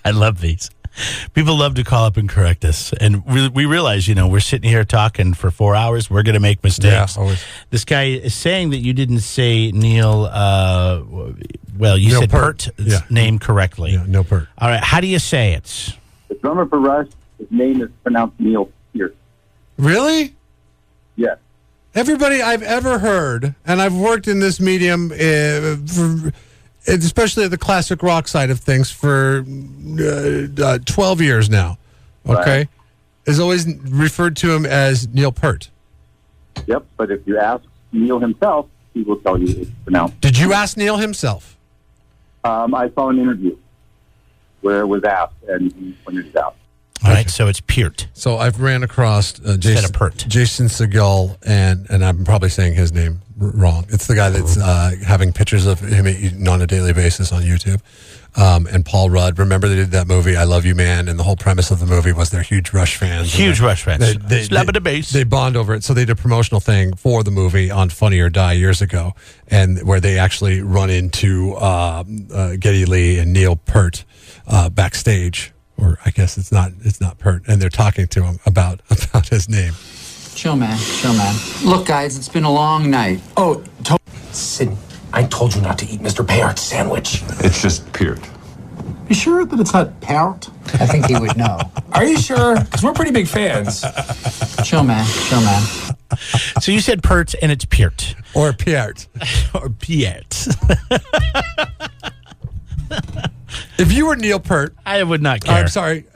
I love these. People love to call up and correct us. And we realize, we're sitting here talking for 4 hours. We're going to make mistakes. Yeah, always. This guy is saying that you didn't say Neil, you Neil said Peart. Pert's name correctly. Yeah, Neil Peart. All right. How do you say it? The drummer for Rush, his name is pronounced Neil Peart. Really? Yes. Everybody I've ever heard, and I've worked in this medium, especially at the classic rock side of things, for 12 years now, okay, Right. is always referred to him as Neil Peart. Yep, but if you ask Neil himself, he will tell you it's pronounced. Did you ask Neil himself? I saw an interview where it was asked, and he pointed it out. All right. So it's Pert. So I've ran across Instead of Pert. Jason Segel, and I'm probably saying his name wrong. It's the guy that's having pictures of him eating on a daily basis on YouTube. And Paul Rudd. Remember they did that movie, I Love You, Man, and the whole premise of the movie was they're huge Rush fans. Huge Rush fans. Slap they, the bass. They bond over it. So they did a promotional thing for the movie on Funny or Die years ago, and where they actually run into Geddy Lee and Neil Peart backstage. Or I guess it's not Pert, and they're talking to him about his name. Chill, man. Look, guys, it's been a long night. Oh, Sid, I told you not to eat Mr. Pay-urt's sandwich. It's just Pert. You sure that it's not Pert? I think he would know. Are you sure? Because we're pretty big fans. Chill, man. So you said Pert, and it's Pert. Or Pert. Or Pert. If you were Neil Peart, I would not care. I'm sorry,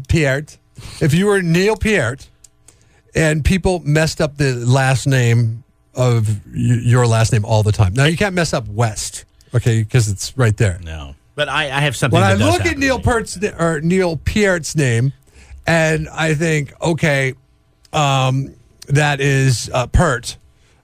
Pert. If you were Neil Peart, and people messed up the last name of your last name all the time. Now you can't mess up West, okay, because it's right there. No, but I have something. When I that does look at Neil Peart's name, and I think, okay, that is Pert.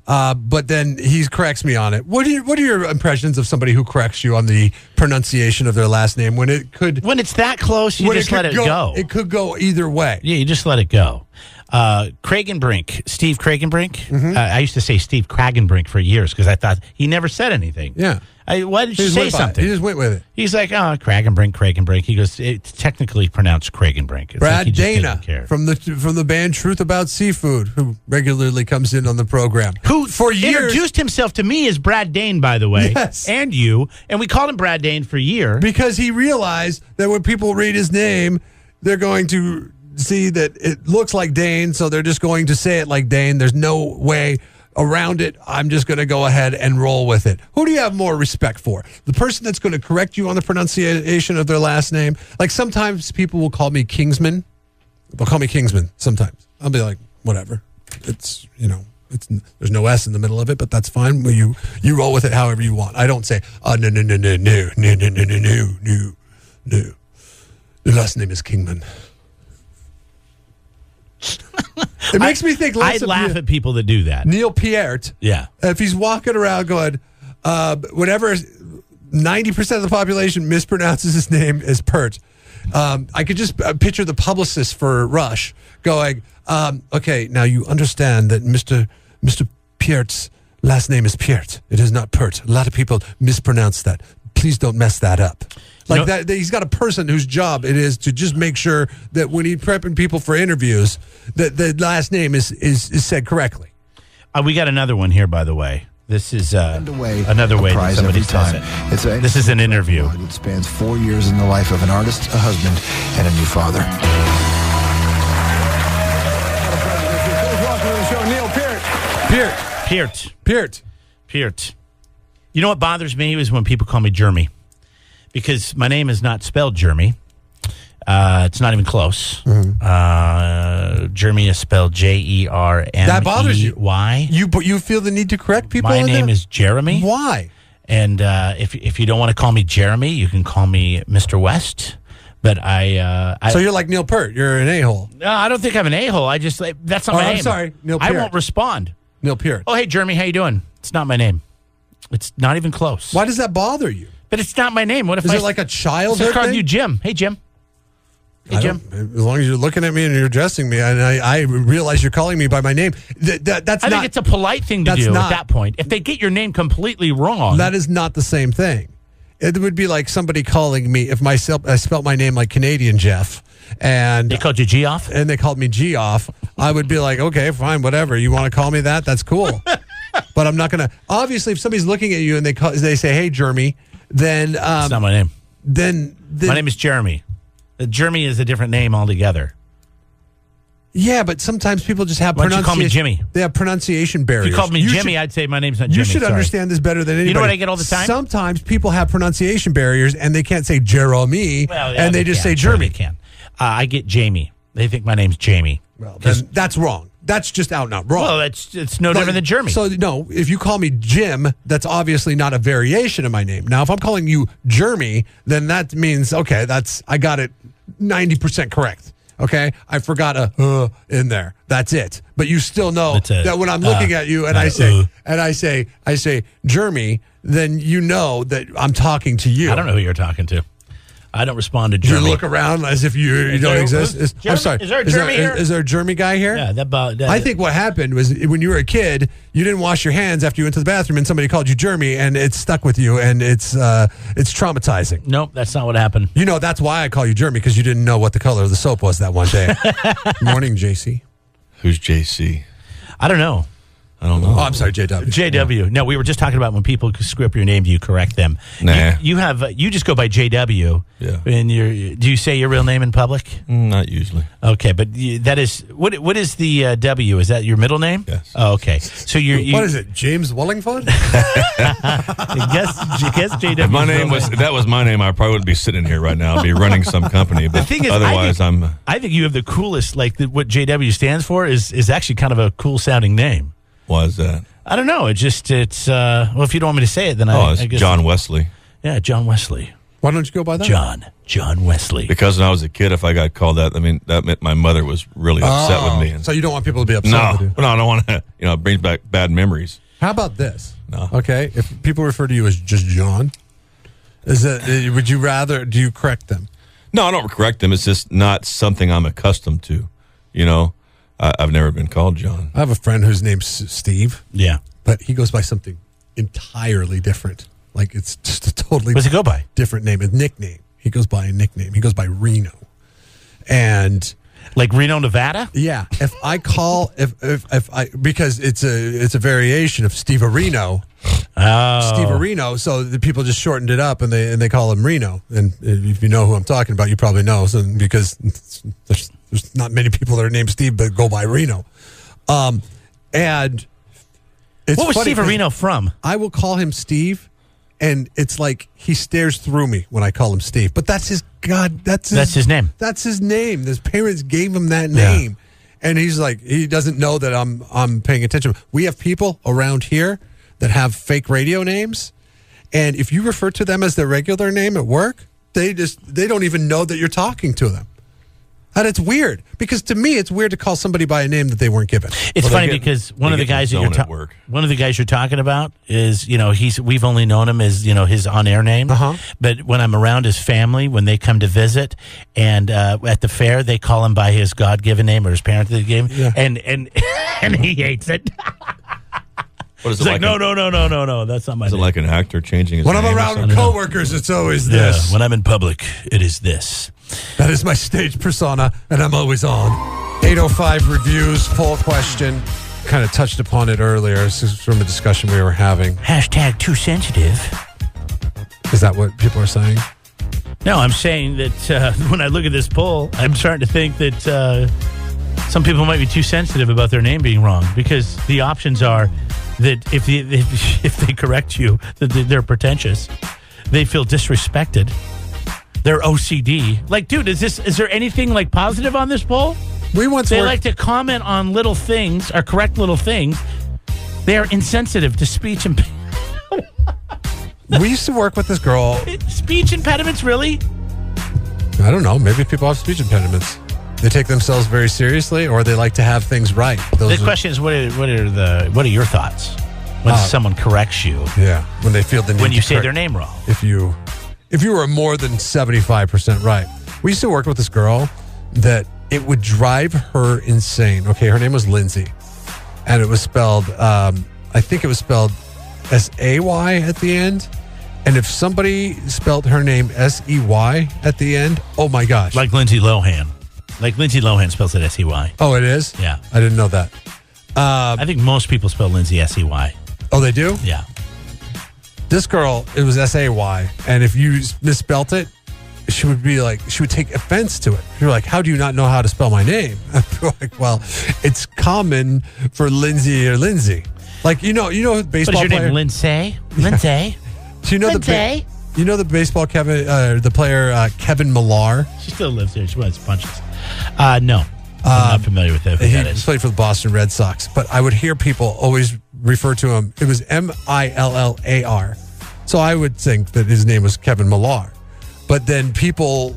But then he corrects me on it. What are your impressions of somebody who corrects you on the pronunciation of their last name when it's that close, you just let it go. It could go either way. Yeah, you just let it go. Kragenbrink, Steve Kragenbrink. Mm-hmm. I used to say Steve Kragenbrink for years because I thought he never said anything. Yeah. Why did you say something? He just went with it. He's like, Kragenbrink. He goes, it's technically pronounced Kragenbrink. It's Brad like Dana from the band Truth About Seafood, who regularly comes in on the program. Who for years introduced himself to me as Brad Dane, by the way. Yes. And you. And we called him Brad Dane for a year. Because he realized that when people read his name, they're going to see that it looks like Dane, so they're just going to say it like Dane. There's no way around it. I'm just going to go ahead and roll with it. Who do you have more respect for? The person that's going to correct you on the pronunciation of their last name? Like sometimes people will call me Kingsman. They'll call me Kingsman sometimes. I'll be like, whatever. It's, there's no S in the middle of it, but that's fine. Well, you roll with it however you want. I don't say, no. The last name is Kingman. It makes me think less I laugh at people that do that. Neil Peart. Yeah. If he's walking around going, whatever 90% of the population mispronounces his name as Pert. I could just picture the publicist for Rush going, okay, now you understand that Mr. Peart's last name is Peart. It is not Pert. A lot of people mispronounce that. Please don't mess that up. Like that, he's got a person whose job it is to just make sure that when he's prepping people for interviews, that the last name is said correctly. We got another one here, by the way. This is another way that somebody says it. This is an interview. It spans 4 years in the life of an artist, a husband, and a new father. Neil Peart. Peart. You know what bothers me is when people call me Germy. Because my name is not spelled Germy. It's not even close. Mm-hmm. Germy is spelled Jermy. That bothers you. Why? You feel the need to correct people? My name is Jeremy. Why? And if you don't want to call me Jeremy, you can call me Mr. West. But so you're like Neil Peart. You're an a-hole. No, I don't think I'm an a-hole. That's not my name. I'm sorry, Neil Peart. I won't respond. Neil Peart. Oh, hey, Jeremy, how you doing? It's not my name. It's not even close. Why does that bother you? But it's not my name. What if it like a childhood thing? I called you Jim. Hey, Jim. As long as you're looking at me and you're addressing me, and I realize you're calling me by my name. I think it's a polite thing to do at that point. If they get your name completely wrong. That is not the same thing. it would be like somebody calling me if I spelt my name like Canadian Jeff, and They called you G off? and they called me G off. I would be like, okay, fine, whatever. You want to call me that? That's cool. But I'm not gonna. Obviously, if somebody's looking at you and they say, "Hey, Germy," then That's not my name. then My name is Jeremy. Jeremy is a different name altogether. yeah, but sometimes people just have Why don't you call me pronunciation. Jimmy? They have pronunciation barriers. If you called me Jimmy, should- I'd say my name's not Jimmy. You should Sorry. understand this better than anybody. You know what I get all the time? Sometimes people have pronunciation barriers and they can't say Jeremy, Well, yeah, and they just can. say Sure Jeremy. they can. I get Jamie. They think my name's Jamie. Well, then that's wrong. That's just out and out wrong. Well, it's no different than Jeremy. So no, if you call me Jim, that's obviously not a variation of my name. Now, if I'm calling you Germy, then that means okay. I got it 90% correct. Okay, I forgot a in there. That's it. But you still know That's it. that when I'm looking at you and I say Germy, then you know that I'm talking to you. I don't know who you're talking to. I don't respond to You Jeremy. look around as if you don't there- exist. I'm Jeremy- sorry. is there a Jeremy here? Is there a Jeremy guy here? Yeah, that I think what happened was when you were a kid, you didn't wash your hands after you went to the bathroom, and somebody called you Jeremy, and it stuck with you, and it's traumatizing. Nope, that's not what happened. You know that's why I call you Jeremy, because you didn't know what the color of the soap was that one day. Morning, JC. Who's JC? I don't know. I don't know. Oh, I'm sorry, JW. JW. No, we were just talking about when people screw up your name, do you correct them? Nah. You just go by JW. Yeah. And do you say your real name in public? Not usually. Okay, but that is what is the W? Is that your middle name? Yes. Oh, okay. So you What is it, James Wellington? guess JW. If my name was if that was my name, I probably wouldn't be sitting here right now. I'd be running some company. But The thing is, otherwise, I think you have the coolest. Like what JW stands for is actually kind of a cool sounding name. why is that? I don't know. It's well, if you don't want me to say it, then Oh, I it's guess John Wesley. Yeah, John Wesley. Why don't you go by that? John Wesley. Because when I was a kid, if I got called that, I mean, that meant my mother was really upset with me. And So you don't want people to be upset no, with you. no, I don't want to. It brings back bad memories. How about this? No. Okay, if people refer to you as just John, would you rather? Do you correct them? No, I don't correct them. It's just not something I'm accustomed to. I've never been called John. I have a friend whose name's Steve, Yeah. but he goes by something entirely different. Like it's just a totally What does it go by? different name, a nickname. He goes by a nickname. He goes by Reno. And Like Reno, Nevada? yeah, if I call if I because it's a variation of Steve Reno. Oh. Steve Reno, so the people just shortened it up and they call him Reno. And if you know who I'm talking about, you probably know. So because there's not many people that are named Steve but go by Reno. And it's What was funny Steve 'cause Reno from? I will call him Steve, and it's like he stares through me when I call him Steve. But that's his that's his name. That's his name. His parents gave him that name, and he's like he doesn't know that I'm paying attention. We have people around here that have fake radio names, and if you refer to them as their regular name at work, they don't even know that you're talking to them. And it's weird because to me it's weird to call somebody by a name that they weren't given. It's Well, funny they get- because one they of the get in guys the that you're zone at work. one of the guys you're talking about is we've only known him as his on-air name. Uh-huh. But when I'm around his family, when they come to visit, and at the fair they call him by his God-given name or his parent that gave him, Yeah. and and he hates it. What is He's it like, like? no, that's not my Is it name. like an actor changing his When I'm name or around something? coworkers, it's always Yeah, this. when I'm in public, it is this. That is my stage persona, and I'm always on. 805 reviews, poll question. Kind of touched upon it earlier. This is from a discussion we were having. Hashtag too sensitive. Is that what people are saying? No, I'm saying that when I look at this poll, I'm starting to think that some people might be too sensitive about their name being wrong because the options are that if they correct you, that they're pretentious, they feel disrespected, they're OCD. Like, dude, is there anything like positive on this poll? We once They worked- like to comment on little things or correct little things. They are insensitive to speech and we used to work with this girl. speech impediments. Really? I don't know. Maybe people have speech impediments. They take themselves very seriously, or they like to have things right. The question is, what are your thoughts when someone corrects you? Yeah, when they feel the need When you to say correct- their name wrong. If you were more than 75% right. We used to work with this girl that it would drive her insane. Okay, her name was Lindsay, and it was spelled I think it was spelled S-A-Y at the end, And if somebody spelled her name S-E-Y at the end, oh my gosh. Like Lindsay Lohan. Like Lindsay Lohan spells it S-E-Y. Oh, it is? Yeah. I didn't know that. I think most people spell Lindsay S-E-Y. Oh, they do? Yeah. This girl, it was S-A-Y. And if you misspelt it, she would take offense to it. You're like, how do you not know how to spell my name? I'm like, well, it's common for Lindsay or Lindsay. Like, baseball What is your player. name? Lindsay? Lindsay? So Lindsay? the baseball the player Kevin Millar. She still lives there. She wants punches. No. I'm not familiar with who that is. He played for the Boston Red Sox, but I would hear people always refer to him. It was Millar. So I would think that his name was Kevin Millar. But then people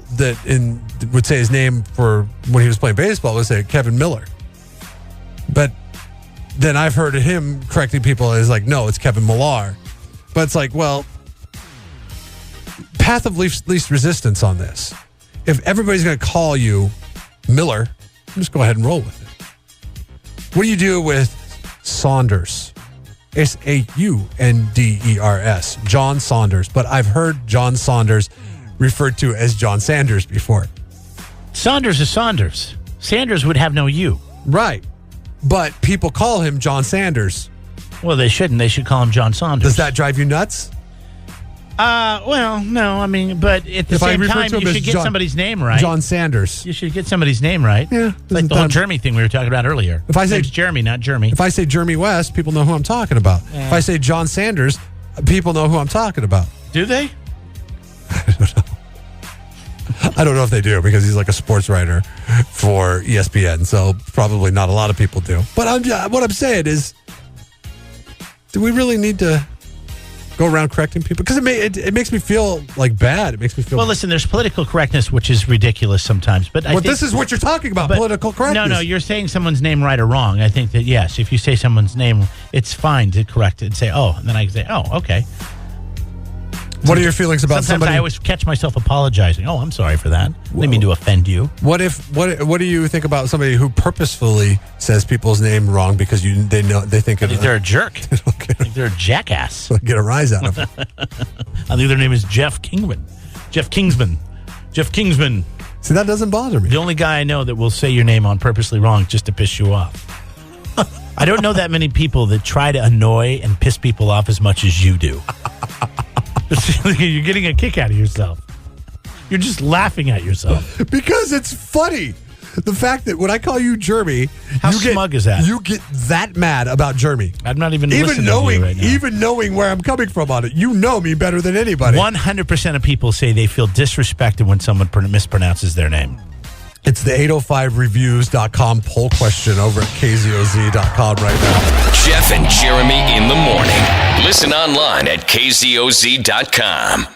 would say his name for when he was playing baseball would say Kevin Miller. But then I've heard him correcting people as like, no, it's Kevin Millar. But it's like, well, path of least resistance on this. If everybody's going to call you Miller, just go ahead and roll with it. What do you do with Saunders? Saunders. John Saunders. But I've heard John Saunders referred to as John Sanders before. Saunders is Saunders. Sanders would have no U. Right. But people call him John Sanders. Well, they shouldn't. They should call him John Saunders. Does that drive you nuts? Well, no. I mean, but at the If I same refer time, to him you as should get John- somebody's name right. John Sanders. You should get somebody's name right. Yeah, It's like the whole Germy thing we were talking about earlier. If I His say- name's Jeremy, not Germy. If I say Germy West, people know who I'm talking about. If I say John Sanders, people know who I'm talking about. Do they? I don't know if they do because he's like a sports writer for ESPN, so probably not a lot of people do. But what I'm saying is, do we really need to go around correcting people? Because it makes me feel like bad. It makes me feel. Well, listen, there's political correctness, which is ridiculous sometimes. But I think this is what you're talking about, political correctness. No, you're saying someone's name right or wrong. I think that, yes, if you say someone's name, it's fine to correct it and say, oh, and then I can say, oh, okay. What are your feelings about Sometimes somebody? I always catch myself apologizing. Oh, I'm sorry for that. I didn't mean to offend you. What do you think about somebody who purposefully says people's name wrong because they think I think they're a jerk. I think they're a jackass. get a rise out of it? I think their name is Jeff Kingsman. Jeff Kingsman. See, that doesn't bother me. The only guy I know that will say your name on purposely wrong just to piss you off. I don't know that many people that try to annoy and piss people off as much as you do. You're getting a kick out of yourself. You're just laughing at yourself. Because it's funny. The fact that when I call you Germy, How smug is that? You get that mad about Germy. I'm not even listening to you right now. Even knowing where I'm coming from on it. You know me better than anybody. 100% of people say they feel disrespected when someone mispronounces their name. It's the 805reviews.com poll question over at KZOZ.com right now. Jeff and Jeremy in the morning. Listen online at KZOZ.com.